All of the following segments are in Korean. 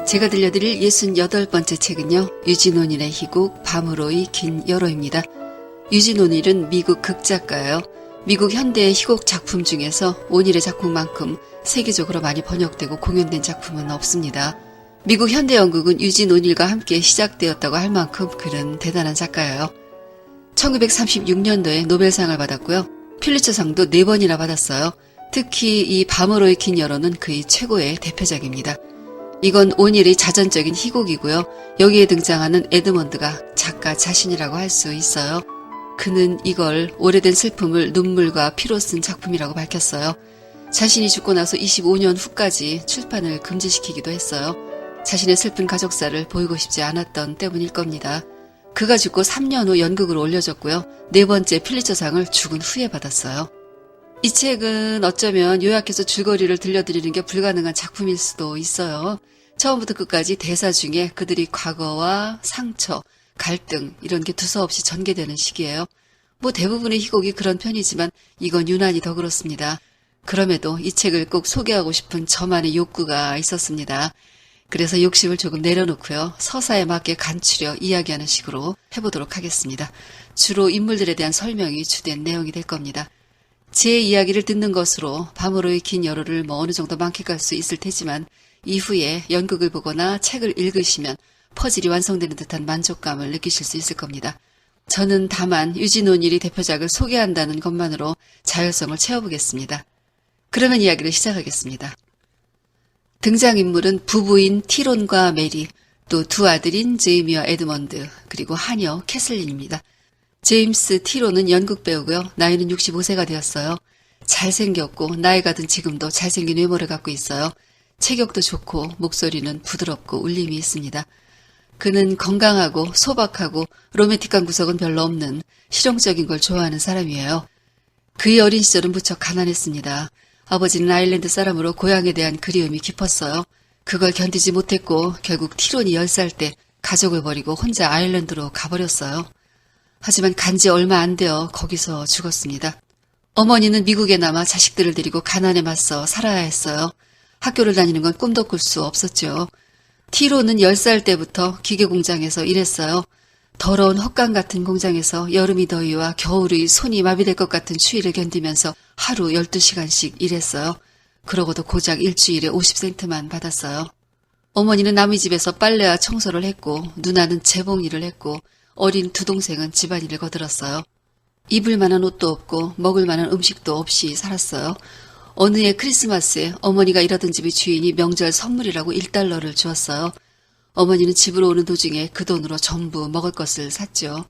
제가 들려드릴 68번째 책은요. 유진 오닐의 희곡 밤으로의 긴 여로입니다. 유진 오닐은 미국 극작가예요. 미국 현대의 희곡 작품 중에서 오닐의 작품만큼 세계적으로 많이 번역되고 공연된 작품은 없습니다. 미국 현대 연극은 유진 오닐과 함께 시작되었다고 할 만큼 그는 대단한 작가예요. 1936년도에 노벨상을 받았고요. 퓰리처상도 4번이나 받았어요. 특히 이 밤으로의 긴 여로는 그의 최고의 대표작입니다. 이건 오닐의 자전적인 희곡이고요. 여기에 등장하는 에드먼드가 작가 자신이라고 할 수 있어요. 그는 이걸 오래된 슬픔을 눈물과 피로 쓴 작품이라고 밝혔어요. 자신이 죽고 나서 25년 후까지 출판을 금지시키기도 했어요. 자신의 슬픈 가족사를 보이고 싶지 않았던 때문일 겁니다. 그가 죽고 3년 후 연극으로 올려졌고요. 4번째 퓰리처상을 죽은 후에 받았어요. 이 책은 어쩌면 요약해서 줄거리를 들려드리는 게 불가능한 작품일 수도 있어요. 처음부터 끝까지 대사 중에 그들이 과거와 상처, 갈등 이런 게 두서없이 전개되는 시기예요. 대부분의 희곡이 그런 편이지만 이건 유난히 더 그렇습니다. 그럼에도 이 책을 꼭 소개하고 싶은 저만의 욕구가 있었습니다. 그래서 욕심을 조금 내려놓고요. 서사에 맞게 간추려 이야기하는 식으로 해보도록 하겠습니다. 주로 인물들에 대한 설명이 주된 내용이 될 겁니다. 제 이야기를 듣는 것으로 밤으로의 긴 여로를 어느 정도 만끽할 수 있을 테지만 이후에 연극을 보거나 책을 읽으시면 퍼즐이 완성되는 듯한 만족감을 느끼실 수 있을 겁니다. 저는 다만 유진 오닐의 대표작을 소개한다는 것만으로 자율성을 채워보겠습니다. 그러면 이야기를 시작하겠습니다. 등장인물은 부부인 티론과 메리, 또 두 아들인 제이미와 에드먼드, 그리고 하녀 캐슬린입니다. 제임스 티론은 연극 배우고요. 나이는 65세가 되었어요. 잘생겼고 나이가 든 지금도 잘생긴 외모를 갖고 있어요. 체격도 좋고 목소리는 부드럽고 울림이 있습니다. 그는 건강하고 소박하고 로맨틱한 구석은 별로 없는 실용적인 걸 좋아하는 사람이에요. 그의 어린 시절은 무척 가난했습니다. 아버지는 아일랜드 사람으로 고향에 대한 그리움이 깊었어요. 그걸 견디지 못했고 결국 티론이 10살 때 가족을 버리고 혼자 아일랜드로 가버렸어요. 하지만 간지 얼마 안 되어 거기서 죽었습니다. 어머니는 미국에 남아 자식들을 데리고 가난에 맞서 살아야 했어요. 학교를 다니는 건 꿈도 꿀 수 없었죠. 티로는 10살 때부터 기계공장에서 일했어요. 더러운 헛간 같은 공장에서 여름이 더위와 겨울의 손이 마비될 것 같은 추위를 견디면서 하루 12시간씩 일했어요. 그러고도 고작 일주일에 50센트만 받았어요. 어머니는 남의 집에서 빨래와 청소를 했고 누나는 재봉 일을 했고 어린 두 동생은 집안일을 거들었어요. 입을 만한 옷도 없고 먹을 만한 음식도 없이 살았어요. 어느 해 크리스마스에 어머니가 일하던 집의 주인이 명절 선물이라고 $1를 주었어요. 어머니는 집으로 오는 도중에 그 돈으로 전부 먹을 것을 샀죠.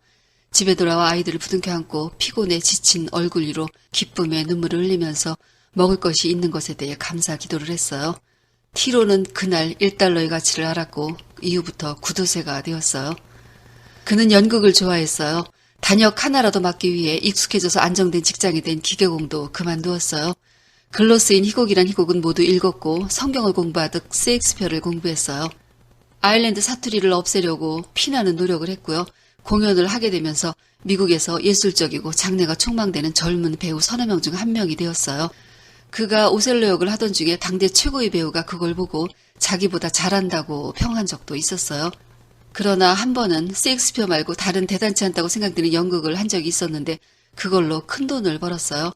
집에 돌아와 아이들을 부둥켜 안고 피곤에 지친 얼굴 위로 기쁨의 눈물을 흘리면서 먹을 것이 있는 것에 대해 감사 기도를 했어요. 티로는 그날 $1의 가치를 알았고 이후부터 구두쇠가 되었어요. 그는 연극을 좋아했어요. 단역 하나라도 맡기 위해 익숙해져서 안정된 직장이 된 기계공도 그만두었어요. 글로 쓰인 희곡이란 희곡은 모두 읽었고 성경을 공부하듯 셰익스피어를 공부했어요. 아일랜드 사투리를 없애려고 피나는 노력을 했고요. 공연을 하게 되면서 미국에서 예술적이고 장래가 촉망되는 젊은 배우 서너 명 중 한 명이 되었어요. 그가 오셀로 역을 하던 중에 당대 최고의 배우가 그걸 보고 자기보다 잘한다고 평한 적도 있었어요. 그러나 한 번은 셰익스피어 말고 다른 대단치 않다고 생각되는 연극을 한 적이 있었는데 그걸로 큰 돈을 벌었어요.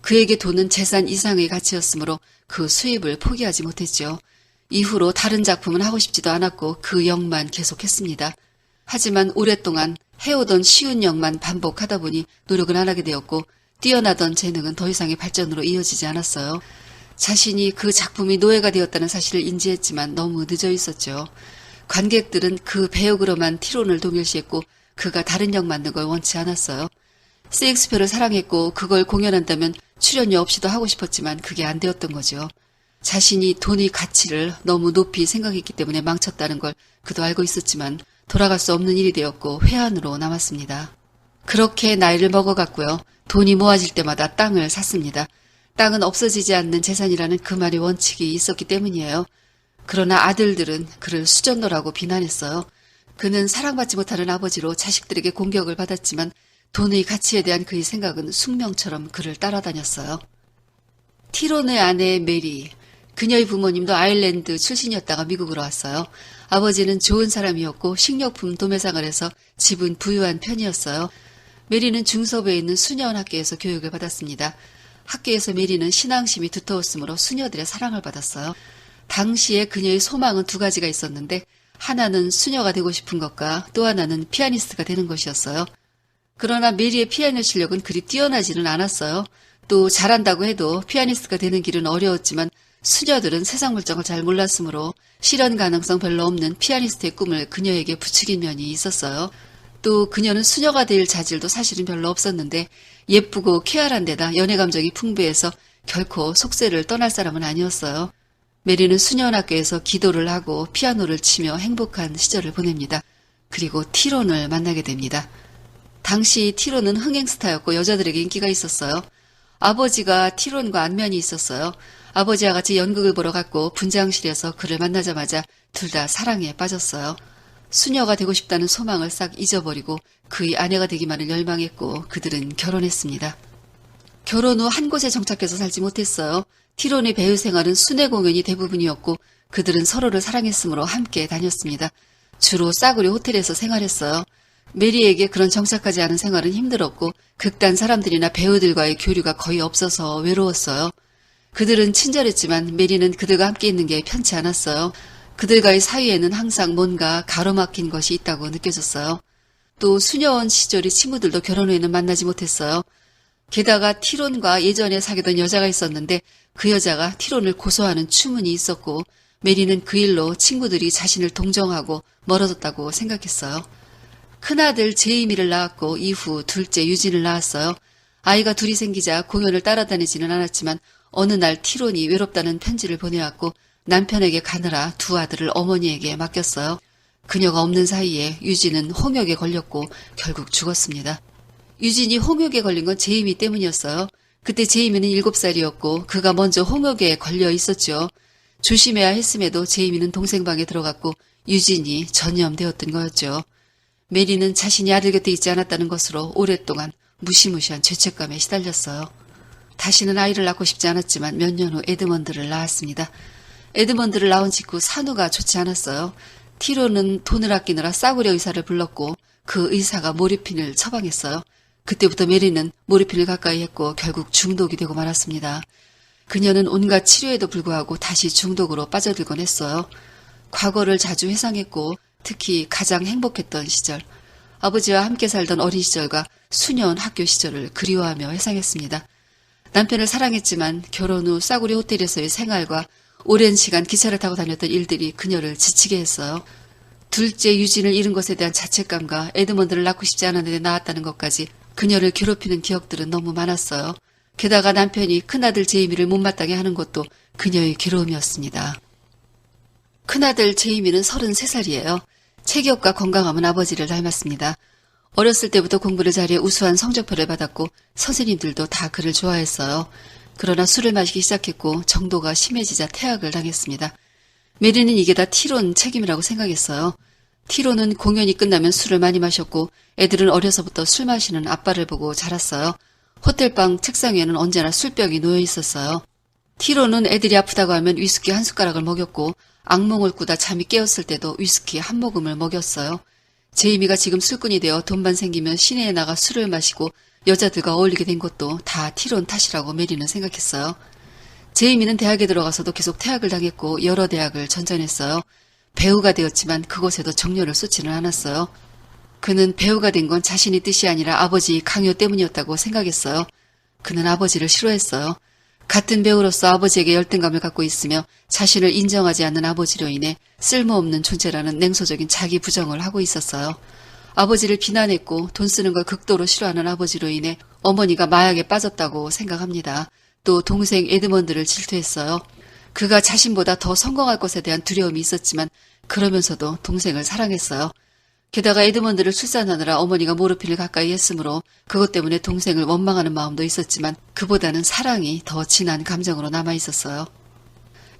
그에게 돈은 재산 이상의 가치였으므로 그 수입을 포기하지 못했죠. 이후로 다른 작품은 하고 싶지도 않았고 그 역만 계속했습니다. 하지만 오랫동안 해오던 쉬운 역만 반복하다 보니 노력은 안 하게 되었고 뛰어나던 재능은 더 이상의 발전으로 이어지지 않았어요. 자신이 그 작품이 노예가 되었다는 사실을 인지했지만 너무 늦어 있었죠. 관객들은 그 배역으로만 티론을 동일시했고 그가 다른 역 만든 걸 원치 않았어요. 셰익스피어를 사랑했고 그걸 공연한다면 출연료 없이도 하고 싶었지만 그게 안 되었던 거죠. 자신이 돈의 가치를 너무 높이 생각했기 때문에 망쳤다는 걸 그도 알고 있었지만 돌아갈 수 없는 일이 되었고 회한으로 남았습니다. 그렇게 나이를 먹어갔고요. 돈이 모아질 때마다 땅을 샀습니다. 땅은 없어지지 않는 재산이라는 그 말의 원칙이 있었기 때문이에요. 그러나 아들들은 그를 수전노라고 비난했어요. 그는 사랑받지 못하는 아버지로 자식들에게 공격을 받았지만 돈의 가치에 대한 그의 생각은 숙명처럼 그를 따라다녔어요. 티론의 아내 메리, 그녀의 부모님도 아일랜드 출신이었다가 미국으로 왔어요. 아버지는 좋은 사람이었고 식료품 도매상을 해서 집은 부유한 편이었어요. 메리는 중서부에 있는 수녀원 학교에서 교육을 받았습니다. 학교에서 메리는 신앙심이 두터웠으므로 수녀들의 사랑을 받았어요. 당시에 그녀의 소망은 두 가지가 있었는데 하나는 수녀가 되고 싶은 것과 또 하나는 피아니스트가 되는 것이었어요. 그러나 메리의 피아노 실력은 그리 뛰어나지는 않았어요. 또 잘한다고 해도 피아니스트가 되는 길은 어려웠지만 수녀들은 세상 물정을 잘 몰랐으므로 실현 가능성 별로 없는 피아니스트의 꿈을 그녀에게 부추긴 면이 있었어요. 또 그녀는 수녀가 될 자질도 사실은 별로 없었는데 예쁘고 쾌활한 데다 연애 감정이 풍부해서 결코 속세를 떠날 사람은 아니었어요. 메리는 수녀학교에서 기도를 하고 피아노를 치며 행복한 시절을 보냅니다. 그리고 티론을 만나게 됩니다. 당시 티론은 흥행스타였고 여자들에게 인기가 있었어요. 아버지가 티론과 안면이 있었어요. 아버지와 같이 연극을 보러 갔고 분장실에서 그를 만나자마자 둘 다 사랑에 빠졌어요. 수녀가 되고 싶다는 소망을 싹 잊어버리고 그의 아내가 되기만을 열망했고 그들은 결혼했습니다. 결혼 후 한 곳에 정착해서 살지 못했어요. 티론의 배우 생활은 순회 공연이 대부분이었고 그들은 서로를 사랑했으므로 함께 다녔습니다. 주로 싸구려 호텔에서 생활했어요. 메리에게 그런 정착하지 않은 생활은 힘들었고 극단 사람들이나 배우들과의 교류가 거의 없어서 외로웠어요. 그들은 친절했지만 메리는 그들과 함께 있는 게 편치 않았어요. 그들과의 사이에는 항상 뭔가 가로막힌 것이 있다고 느껴졌어요. 또 수녀원 시절의 친구들도 결혼 후에는 만나지 못했어요. 게다가 티론과 예전에 사귀던 여자가 있었는데 그 여자가 티론을 고소하는 추문이 있었고 메리는 그 일로 친구들이 자신을 동정하고 멀어졌다고 생각했어요. 큰아들 제이미를 낳았고 이후 둘째 유진을 낳았어요. 아이가 둘이 생기자 공연을 따라다니지는 않았지만 어느 날 티론이 외롭다는 편지를 보내왔고 남편에게 가느라 두 아들을 어머니에게 맡겼어요. 그녀가 없는 사이에 유진은 홍역에 걸렸고 결국 죽었습니다. 유진이 홍역에 걸린 건 제이미 때문이었어요. 그때 제이미는 7살이었고 그가 먼저 홍역에 걸려 있었죠. 조심해야 했음에도 제이미는 동생 방에 들어갔고 유진이 전염되었던 거였죠. 메리는 자신이 아들 곁에 있지 않았다는 것으로 오랫동안 무시무시한 죄책감에 시달렸어요. 다시는 아이를 낳고 싶지 않았지만 몇 년 후 에드먼드를 낳았습니다. 에드먼드를 낳은 직후 산후가 좋지 않았어요. 티론은 돈을 아끼느라 싸구려 의사를 불렀고 그 의사가 모르핀을 처방했어요. 그때부터 메리는 모르핀을 가까이 했고 결국 중독이 되고 말았습니다. 그녀는 온갖 치료에도 불구하고 다시 중독으로 빠져들곤 했어요. 과거를 자주 회상했고 특히 가장 행복했던 시절, 아버지와 함께 살던 어린 시절과 수녀원 학교 시절을 그리워하며 회상했습니다. 남편을 사랑했지만 결혼 후 싸구려 호텔에서의 생활과 오랜 시간 기차를 타고 다녔던 일들이 그녀를 지치게 했어요. 둘째 유진을 잃은 것에 대한 자책감과 에드먼드를 낳고 싶지 않았는데 낳았다는 것까지 그녀를 괴롭히는 기억들은 너무 많았어요. 게다가 남편이 큰아들 제이미를 못마땅해 하는 것도 그녀의 괴로움이었습니다. 큰아들 제이미는 33살이에요. 체격과 건강함은 아버지를 닮았습니다. 어렸을 때부터 공부를 잘해 우수한 성적표를 받았고 선생님들도 다 그를 좋아했어요. 그러나 술을 마시기 시작했고 정도가 심해지자 퇴학을 당했습니다. 메리는 이게 다 티론 책임이라고 생각했어요. 티론은 공연이 끝나면 술을 많이 마셨고 애들은 어려서부터 술 마시는 아빠를 보고 자랐어요. 호텔방 책상 위에는 언제나 술병이 놓여 있었어요. 티론은 애들이 아프다고 하면 위스키 한 숟가락을 먹였고 악몽을 꾸다 잠이 깨었을 때도 위스키 한 모금을 먹였어요. 제이미가 지금 술꾼이 되어 돈만 생기면 시내에 나가 술을 마시고 여자들과 어울리게 된 것도 다 티론 탓이라고 메리는 생각했어요. 제이미는 대학에 들어가서도 계속 퇴학을 당했고 여러 대학을 전전했어요. 배우가 되었지만 그곳에도 정열을 쏟지는 않았어요. 그는 배우가 된 건 자신의 뜻이 아니라 아버지 강요 때문이었다고 생각했어요. 그는 아버지를 싫어했어요. 같은 배우로서 아버지에게 열등감을 갖고 있으며 자신을 인정하지 않는 아버지로 인해 쓸모없는 존재라는 냉소적인 자기 부정을 하고 있었어요. 아버지를 비난했고 돈 쓰는 걸 극도로 싫어하는 아버지로 인해 어머니가 마약에 빠졌다고 생각합니다. 또 동생 에드먼드를 질투했어요. 그가 자신보다 더 성공할 것에 대한 두려움이 있었지만 그러면서도 동생을 사랑했어요. 게다가 에드먼드를 출산하느라 어머니가 모르핀을 가까이 했으므로 그것 때문에 동생을 원망하는 마음도 있었지만 그보다는 사랑이 더 진한 감정으로 남아있었어요.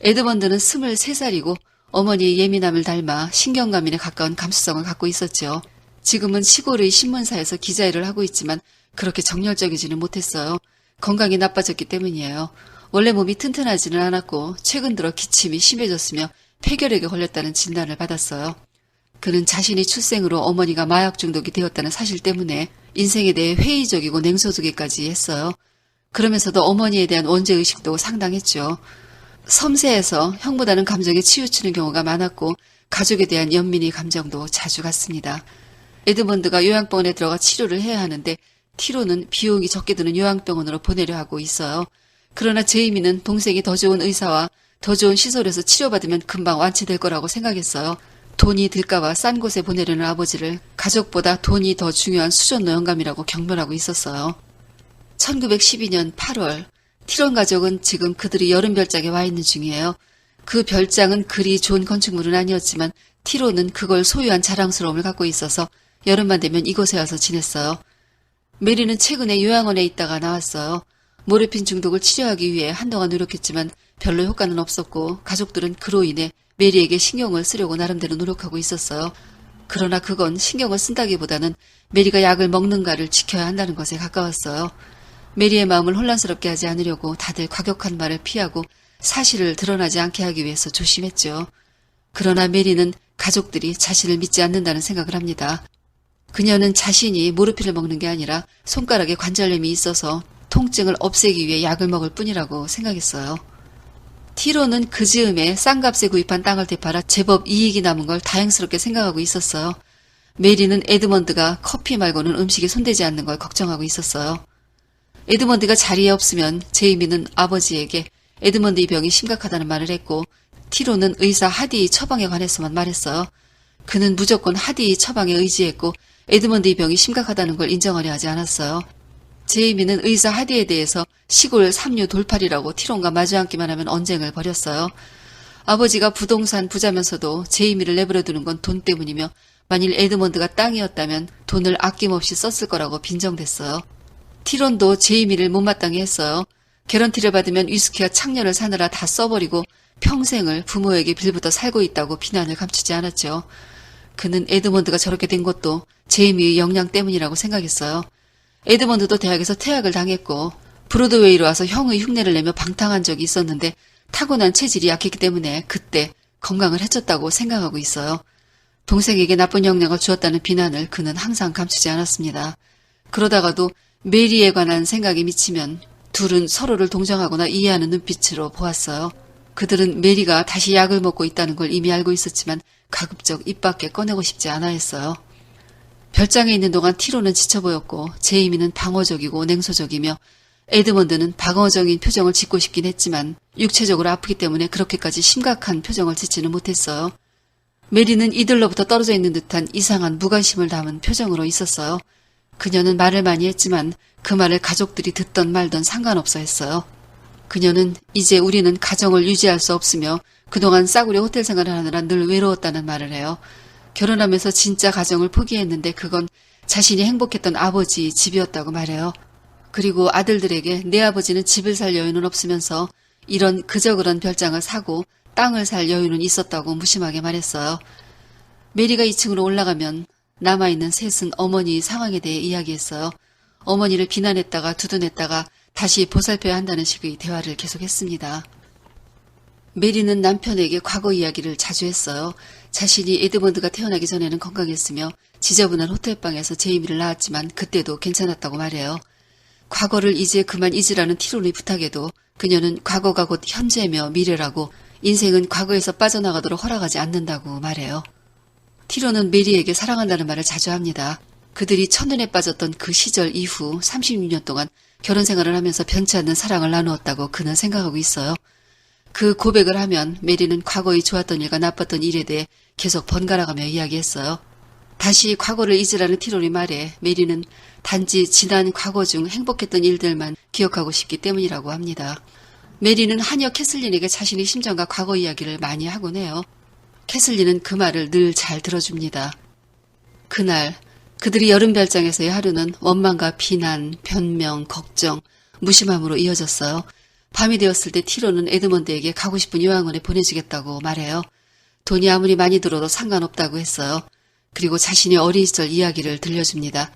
에드먼드는 23살이고 어머니의 예민함을 닮아 신경감인에 가까운 감수성을 갖고 있었죠. 지금은 시골의 신문사에서 기자일을 하고 있지만 그렇게 정열적이지는 못했어요. 건강이 나빠졌기 때문이에요. 원래 몸이 튼튼하지는 않았고 최근 들어 기침이 심해졌으며 폐결핵에 걸렸다는 진단을 받았어요. 그는 자신이 출생으로 어머니가 마약 중독이 되었다는 사실 때문에 인생에 대해 회의적이고 냉소적이까지 했어요. 그러면서도 어머니에 대한 원죄의식도 상당했죠. 섬세해서 형보다는 감정에 치우치는 경우가 많았고 가족에 대한 연민의 감정도 자주 갔습니다. 에드먼드가 요양병원에 들어가 치료를 해야 하는데 티로는 비용이 적게 드는 요양병원으로 보내려 하고 있어요. 그러나 제이미는 동생이 더 좋은 의사와 더 좋은 시설에서 치료받으면 금방 완치될 거라고 생각했어요. 돈이 들까봐 싼 곳에 보내려는 아버지를 가족보다 돈이 더 중요한 수전노 영감이라고 경멸하고 있었어요. 1912년 8월 티론 가족은 지금 그들이 여름 별장에 와 있는 중이에요. 그 별장은 그리 좋은 건축물은 아니었지만 티론은 그걸 소유한 자랑스러움을 갖고 있어서 여름만 되면 이곳에 와서 지냈어요. 메리는 최근에 요양원에 있다가 나왔어요. 모르핀 중독을 치료하기 위해 한동안 노력했지만 별로 효과는 없었고 가족들은 그로 인해 메리에게 신경을 쓰려고 나름대로 노력하고 있었어요. 그러나 그건 신경을 쓴다기보다는 메리가 약을 먹는가를 지켜야 한다는 것에 가까웠어요. 메리의 마음을 혼란스럽게 하지 않으려고 다들 과격한 말을 피하고 사실을 드러나지 않게 하기 위해서 조심했죠. 그러나 메리는 가족들이 자신을 믿지 않는다는 생각을 합니다. 그녀는 자신이 모르핀을 먹는 게 아니라 손가락에 관절염이 있어서 통증을 없애기 위해 약을 먹을 뿐이라고 생각했어요. 티로는 그 즈음에 싼 값에 구입한 땅을 되팔아 제법 이익이 남은 걸 다행스럽게 생각하고 있었어요. 메리는 에드먼드가 커피 말고는 음식에 손대지 않는 걸 걱정하고 있었어요. 에드먼드가 자리에 없으면 제이미는 아버지에게 에드먼드의 병이 심각하다는 말을 했고 티로는 의사 하디의 처방에 관해서만 말했어요. 그는 무조건 하디의 처방에 의지했고 에드먼드의 병이 심각하다는 걸 인정하려 하지 않았어요. 제이미는 의사 하디에 대해서 시골 삼류 돌팔이라고 티론과 마주 앉기만 하면 언쟁을 벌였어요. 아버지가 부동산 부자면서도 제이미를 내버려두는 건 돈 때문이며 만일 에드먼드가 땅이었다면 돈을 아낌없이 썼을 거라고 빈정댔어요. 티론도 제이미를 못마땅해 했어요. 개런티를 받으면 위스키와 창년을 사느라 다 써버리고 평생을 부모에게 빌부터 살고 있다고 비난을 감추지 않았죠. 그는 에드먼드가 저렇게 된 것도 제이미의 역량 때문이라고 생각했어요. 에드먼드도 대학에서 퇴학을 당했고 브로드웨이로 와서 형의 흉내를 내며 방탕한 적이 있었는데 타고난 체질이 약했기 때문에 그때 건강을 해쳤다고 생각하고 있어요. 동생에게 나쁜 영향을 주었다는 비난을 그는 항상 감추지 않았습니다. 그러다가도 메리에 관한 생각이 미치면 둘은 서로를 동정하거나 이해하는 눈빛으로 보았어요. 그들은 메리가 다시 약을 먹고 있다는 걸 이미 알고 있었지만 가급적 입 밖에 꺼내고 싶지 않아 했어요. 별장에 있는 동안 티로는 지쳐 보였고 제이미는 방어적이고 냉소적이며 에드먼드는 방어적인 표정을 짓고 싶긴 했지만 육체적으로 아프기 때문에 그렇게까지 심각한 표정을 짓지는 못했어요. 메리는 이들로부터 떨어져 있는 듯한 이상한 무관심을 담은 표정으로 있었어요. 그녀는 말을 많이 했지만 그 말을 가족들이 듣던 말던 상관없어 했어요. 그녀는 이제 우리는 가정을 유지할 수 없으며 그동안 싸구려 호텔 생활을 하느라 늘 외로웠다는 말을 해요. 결혼하면서 진짜 가정을 포기했는데 그건 자신이 행복했던 아버지 집이었다고 말해요. 그리고 아들들에게 내 아버지는 집을 살 여유는 없으면서 이런 그저 그런 별장을 사고 땅을 살 여유는 있었다고 무심하게 말했어요. 메리가 2층으로 올라가면 남아있는 셋은 어머니의 상황에 대해 이야기했어요. 어머니를 비난했다가 두둔했다가 다시 보살펴야 한다는 식의 대화를 계속했습니다. 메리는 남편에게 과거 이야기를 자주 했어요. 자신이 에드먼드가 태어나기 전에는 건강했으며 지저분한 호텔방에서 제이미를 낳았지만 그때도 괜찮았다고 말해요. 과거를 이제 그만 잊으라는 티론의 부탁에도 그녀는 과거가 곧 현재며 미래라고 인생은 과거에서 빠져나가도록 허락하지 않는다고 말해요. 티론은 메리에게 사랑한다는 말을 자주 합니다. 그들이 첫눈에 빠졌던 그 시절 이후 36년 동안 결혼 생활을 하면서 변치 않는 사랑을 나누었다고 그는 생각하고 있어요. 그 고백을 하면 메리는 과거의 좋았던 일과 나빴던 일에 대해 계속 번갈아가며 이야기했어요. 다시 과거를 잊으라는 티론의 말에 메리는 단지 지난 과거 중 행복했던 일들만 기억하고 싶기 때문이라고 합니다. 메리는 하녀 캐슬린에게 자신의 심정과 과거 이야기를 많이 하곤 해요. 캐슬린은 그 말을 늘 잘 들어줍니다. 그날 그들이 여름 별장에서의 하루는 원망과 비난, 변명, 걱정, 무심함으로 이어졌어요. 밤이 되었을 때 티로는 에드먼드에게 가고 싶은 요양원에 보내주겠다고 말해요. 돈이 아무리 많이 들어도 상관없다고 했어요. 그리고 자신의 어린 시절 이야기를 들려줍니다.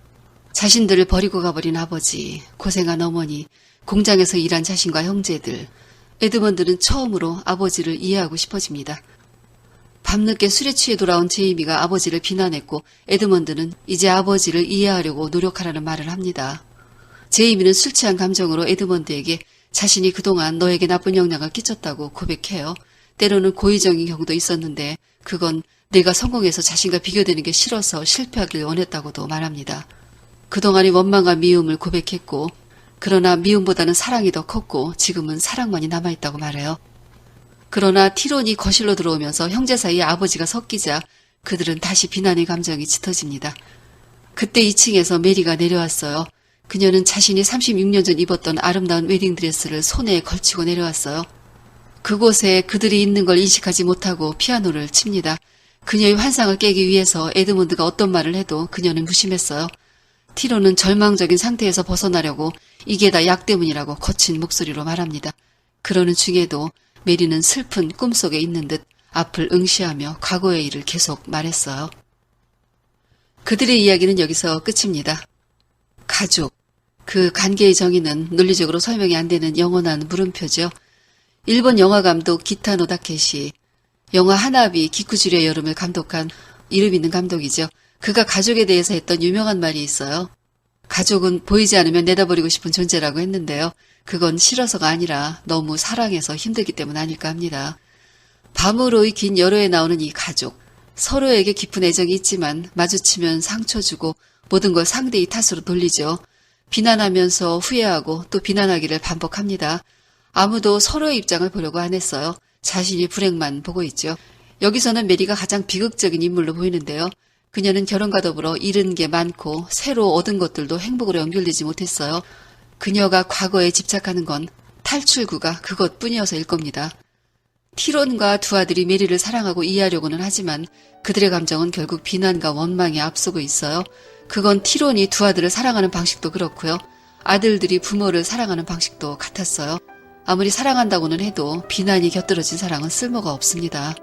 자신들을 버리고 가버린 아버지, 고생한 어머니, 공장에서 일한 자신과 형제들. 에드먼드는 처음으로 아버지를 이해하고 싶어집니다. 밤늦게 술에 취해 돌아온 제이미가 아버지를 비난했고 에드먼드는 이제 아버지를 이해하려고 노력하라는 말을 합니다. 제이미는 술 취한 감정으로 에드먼드에게 자신이 그동안 너에게 나쁜 영향을 끼쳤다고 고백해요. 때로는 고의적인 경우도 있었는데 그건 내가 성공해서 자신과 비교되는 게 싫어서 실패하길 원했다고도 말합니다. 그동안의 원망과 미움을 고백했고 그러나 미움보다는 사랑이 더 컸고 지금은 사랑만이 남아있다고 말해요. 그러나 티론이 거실로 들어오면서 형제 사이에 아버지가 섞이자 그들은 다시 비난의 감정이 짙어집니다. 그때 2층에서 메리가 내려왔어요. 그녀는 자신이 36년 전 입었던 아름다운 웨딩드레스를 손에 걸치고 내려왔어요. 그곳에 그들이 있는 걸 인식하지 못하고 피아노를 칩니다. 그녀의 환상을 깨기 위해서 에드먼드가 어떤 말을 해도 그녀는 무심했어요. 티론은 절망적인 상태에서 벗어나려고 이게 다 약 때문이라고 거친 목소리로 말합니다. 그러는 중에도 메리는 슬픈 꿈속에 있는 듯 앞을 응시하며 과거의 일을 계속 말했어요. 그들의 이야기는 여기서 끝입니다. 가족. 그 관계의 정의는 논리적으로 설명이 안 되는 영원한 물음표죠. 일본 영화감독 기타노 다케시, 영화 하나비 기쿠주리의 여름을 감독한 이름 있는 감독이죠. 그가 가족에 대해서 했던 유명한 말이 있어요. 가족은 보이지 않으면 내다버리고 싶은 존재라고 했는데요. 그건 싫어서가 아니라 너무 사랑해서 힘들기 때문 아닐까 합니다. 밤으로의 긴 여로에 나오는 이 가족. 서로에게 깊은 애정이 있지만 마주치면 상처 주고 모든 걸 상대의 탓으로 돌리죠. 비난하면서 후회하고 또 비난하기를 반복합니다. 아무도 서로의 입장을 보려고 안 했어요. 자신이 불행만 보고 있죠. 여기서는 메리가 가장 비극적인 인물로 보이는데요. 그녀는 결혼과 더불어 잃은 게 많고 새로 얻은 것들도 행복으로 연결되지 못했어요. 그녀가 과거에 집착하는 건 탈출구가 그것뿐이어서일 겁니다. 티론과 두 아들이 메리를 사랑하고 이해하려고는 하지만 그들의 감정은 결국 비난과 원망에 앞서고 있어요. 그건 티론이 두 아들을 사랑하는 방식도 그렇고요. 아들들이 부모를 사랑하는 방식도 같았어요. 아무리 사랑한다고는 해도 비난이 곁들여진 사랑은 쓸모가 없습니다.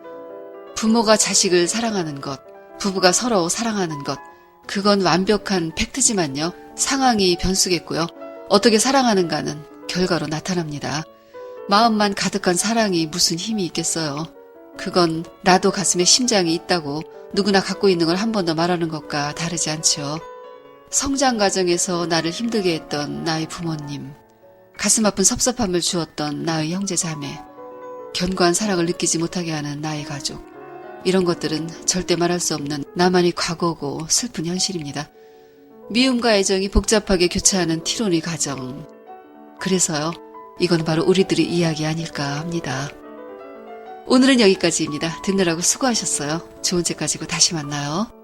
부모가 자식을 사랑하는 것, 부부가 서로 사랑하는 것, 그건 완벽한 팩트지만요. 상황이 변수겠고요. 어떻게 사랑하는가는 결과로 나타납니다. 마음만 가득한 사랑이 무슨 힘이 있겠어요. 그건 나도 가슴에 심장이 있다고 누구나 갖고 있는 걸 한 번 더 말하는 것과 다르지 않죠. 성장 과정에서 나를 힘들게 했던 나의 부모님, 가슴 아픈 섭섭함을 주었던 나의 형제 자매, 견고한 사랑을 느끼지 못하게 하는 나의 가족, 이런 것들은 절대 말할 수 없는 나만의 과거고 슬픈 현실입니다. 미움과 애정이 복잡하게 교차하는 티론의 가정. 그래서요, 이건 바로 우리들의 이야기 아닐까 합니다. 오늘은 여기까지입니다. 듣느라고 수고하셨어요. 좋은 책 가지고 다시 만나요.